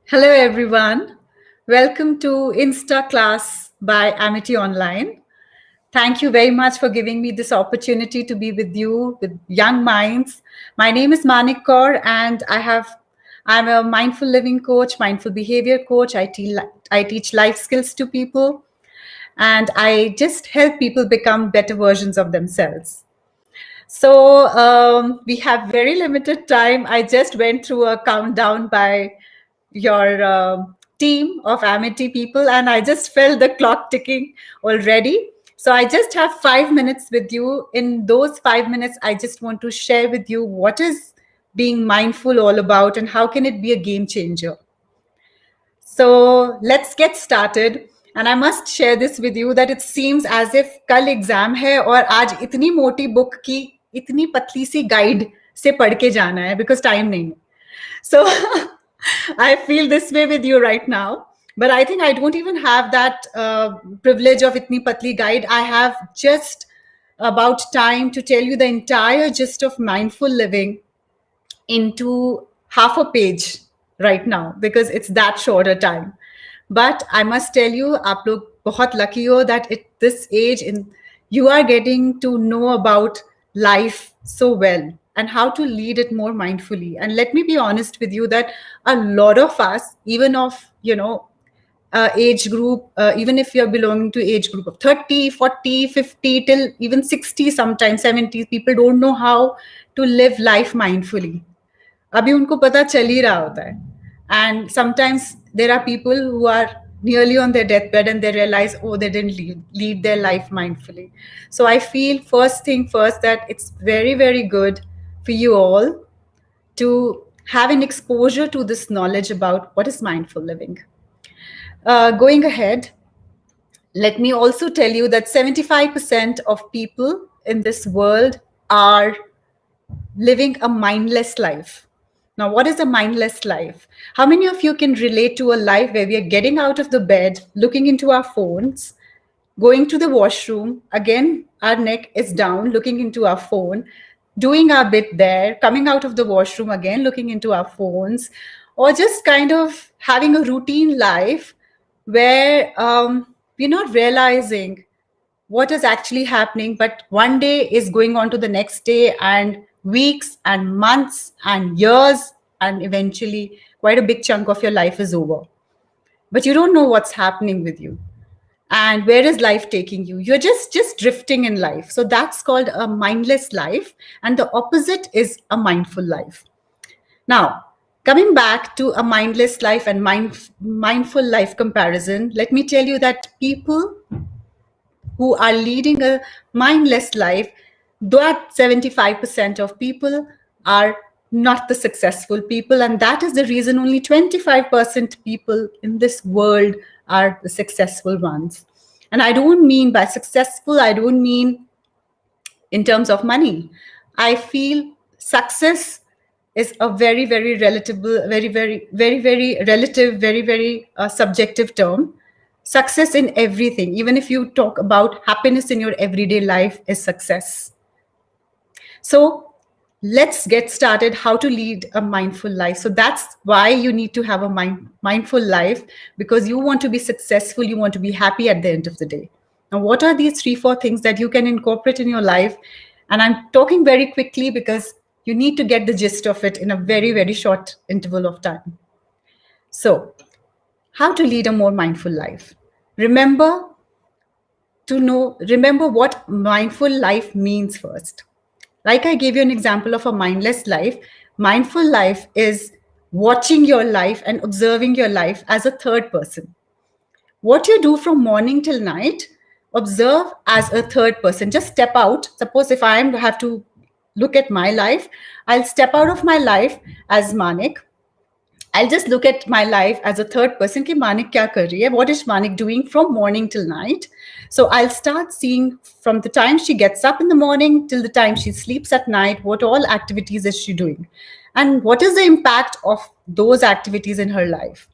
Hello, everyone. Welcome to InstaClass by Amity Online. Thank you very much for giving me this opportunity to be with you, with young minds. My name is Manik Kaur, and I'm a mindful living coach, mindful behavior coach. I teach life skills to people, and I just help people become better versions of themselves. So we have very limited time. I just went through a countdown by your team of Amity people, and I just felt the clock ticking already. So I just have 5 minutes with you. In those 5 minutes, I just want to share with you what is being mindful all about and how can it be a game changer. So let's get started. And I must share this with you that it seems as if कल exam है और आज इतनी मोटी book की इतनी पतली सी guide से पढ़ के जाना है because time नहीं है. So I feel this way with you right now. But I think I don't even have that privilege of itni patli guide. I have just about time to tell you the entire gist of mindful living into half a page right now because it's that short a time. But I must tell you, aap log bahut lucky ho that at this age you are getting to know about life so well and how to lead it more mindfully. And let me be honest with you that a lot of us, even of, age group, even if you're belonging to age group of 30, 40, 50, till even 60, sometimes 70, people don't know how to live life mindfully. अभी उनको पता चल ही रहा होता है. And sometimes there are people who are nearly on their deathbed and they realize, oh, they didn't lead their life mindfully. So I feel first thing first that it's very, very good for you all to have an exposure to this knowledge about what is mindful living. Going ahead, let me also tell you that 75% of people in this world are living a mindless life. Now, what is a mindless life? How many of you can relate to a life where we are getting out of the bed, looking into our phones, going to the washroom, again, our neck is down, looking into our phone, doing our bit there, coming out of the washroom again, looking into our phones, or just kind of having a routine life where we're not realizing what is actually happening, but one day is going on to the next day, and weeks and months and years, and eventually quite a big chunk of your life is over. But you don't know what's happening with you and where is life taking you. You're just drifting in life. So that's called a mindless life, and the opposite is a mindful life. Now, coming back to a mindless life and mindful life comparison, let me tell you that people who are leading a mindless life, that 75% of people are not the successful people. And that is the reason only 25% people in this world are the successful ones. And I don't mean by successful, I don't mean in terms of money. I feel success is a very, very relatable, very relative, very subjective term. Success in everything, even if you talk about happiness in your everyday life, is success. So let's get started how to lead a mindful life. So that's why you need to have a mindful life, because you want to be successful, you want to be happy at the end of the day. Now, what are these 3-4 things that you can incorporate in your life? And I'm talking very quickly because you need to get the gist of it in a very, very short interval of time. So, how to lead a more mindful life. Remember what mindful life means first. Like I gave you an example of a mindless life. Mindful life is watching your life and observing your life as a third person. What you do from morning till night, observe as a third person. Just step out. Suppose if I have to look at my life, I'll step out of my life as Manik. I'll just look at my life as a third person. Ki Manik kya kar rahi hai? What is Manik doing from morning till night? So I'll start seeing from the time she gets up in the morning till the time she sleeps at night, what all activities is she doing? And what is the impact of those activities in her life?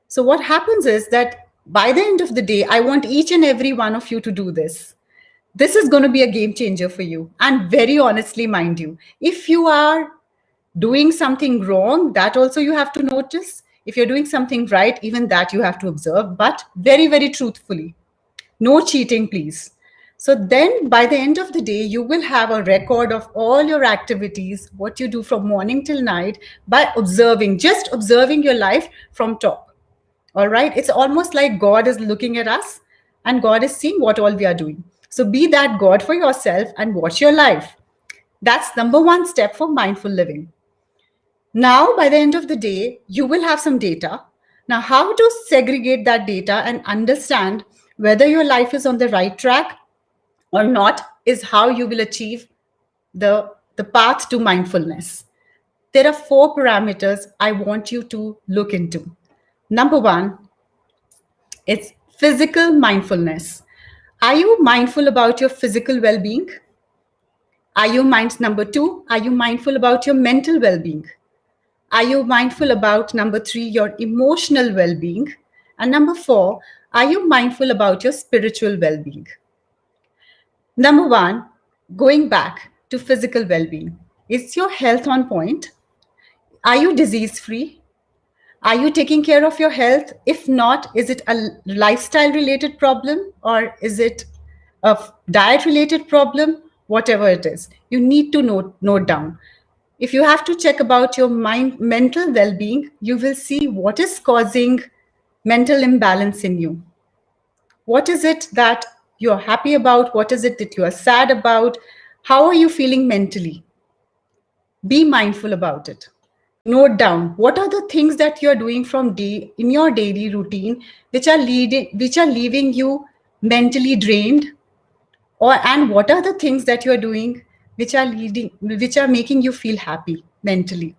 So what happens is that by the end of the day, I want each and every one of you to do this. This is going to be a game changer for you. And very honestly, mind you, if you are doing something wrong, that also you have to notice. If you're doing something right, even that you have to observe, but very, very truthfully. No cheating, please. So then by the end of the day, you will have a record of all your activities, what you do from morning till night, by observing, just observing your life from top. All right. It's almost like God is looking at us and God is seeing what all we are doing. So be that God for yourself and watch your life. That's number one step for mindful living. Now, by the end of the day, you will have some data. Now, how to segregate that data and understand whether your life is on the right track or not is how you will achieve the path to mindfulness. There are 4 parameters I want you to look into. Number one, it's physical mindfulness. Are you mindful about your physical well-being? Number 2, are you mindful about your mental well-being? Are you mindful about, number 3, your emotional well-being? And number 4, are you mindful about your spiritual well-being? Number 1, going back to physical well-being. Is your health on point? Are you disease-free? Are you taking care of your health? If not, is it a lifestyle related problem or is it a diet related problem? Whatever it is, you need to note down. If you have to check about your mental well-being, you will see what is causing mental imbalance in you. What is it that you're happy about? What is it that you are sad about? How are you feeling mentally? Be mindful about it. Note down what are the things that you're doing in your daily routine which are leaving you mentally drained, and what are the things that you're doing which are making you feel happy mentally.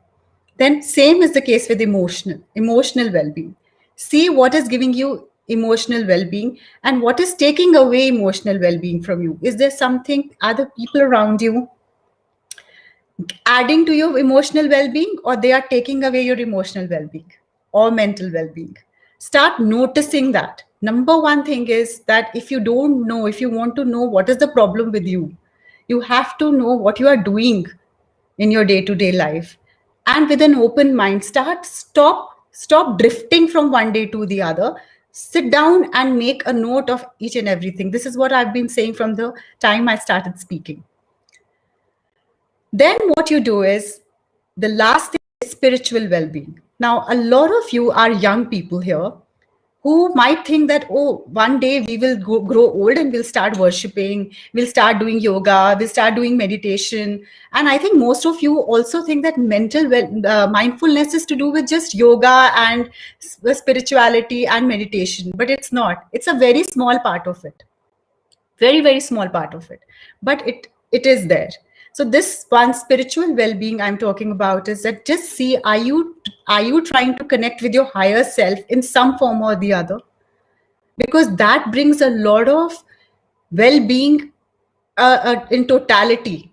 Then same is the case with emotional well-being. See what is giving you emotional well-being and what is taking away emotional well-being from you. Is there something, other people around you adding to your emotional well-being, or they are taking away your emotional well-being or mental well-being? Start noticing that. Number one thing is that if you want to know what is the problem with you, you have to know what you are doing in your day-to-day life. And with an open mind, stop drifting from one day to the other. Sit down and make a note of each and everything. This is what I've been saying from the time I started speaking. Then what you do is, the last thing is spiritual well-being. Now, a lot of you are young people here who might think that, oh, one day we will grow old and we'll start worshiping, we'll start doing yoga, we'll start doing meditation. And I think most of you also think that mindfulness is to do with just yoga and spirituality and meditation, but it's not. It's a very small part of it. Very, very small part of it. But it is there. So this one spiritual well-being I'm talking about is that just see, are you trying to connect with your higher self in some form or the other? Because that brings a lot of well-being in totality.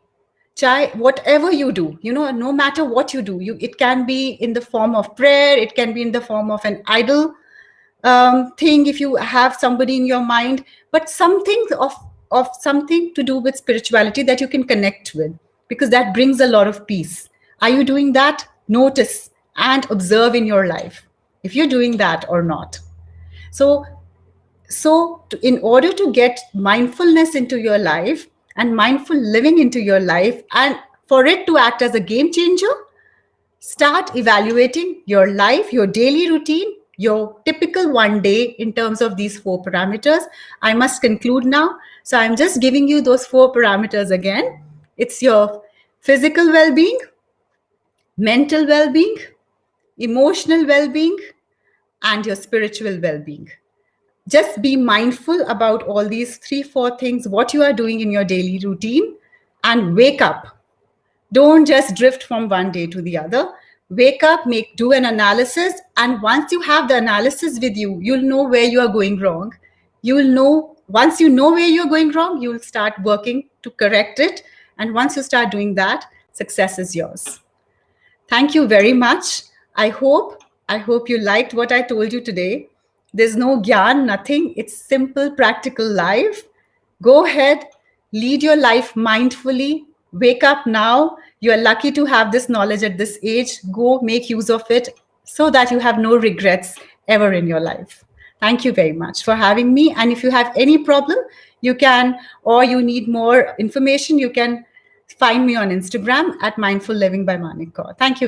Whatever you do, no matter what you do, it can be in the form of prayer, it can be in the form of an idol thing if you have somebody in your mind, but something of something to do with spirituality that you can connect with, because that brings a lot of peace. Are you doing that? Notice and observe in your life if you're doing that or not. So in order to get mindfulness into your life and mindful living into your life, and for it to act as a game changer, start evaluating your life, your daily routine, your typical one day in terms of these 4 parameters. I must conclude now. So I'm just giving you those 4 parameters again. It's your physical well-being, mental well-being, emotional well-being, and your spiritual well-being. Just be mindful about all these 3-4 things, what you are doing in your daily routine, and wake up. Don't just drift from one day to the other. Wake up, do an analysis. And once you have the analysis with you, you'll know where you are going wrong. Once you know where you're going wrong, you'll start working to correct it. And once you start doing that, success is yours. Thank you very much. I hope you liked what I told you today. There's no gyan, nothing. It's simple, practical life. Go ahead, lead your life mindfully. Wake up now. You are lucky to have this knowledge at this age. Go make use of it. so that you have no regrets ever in your life. Thank you very much for having me. And if you have any problem, you can, or you need more information, you can find me on Instagram at Mindful Living by Manik Kaur. Thank you very much.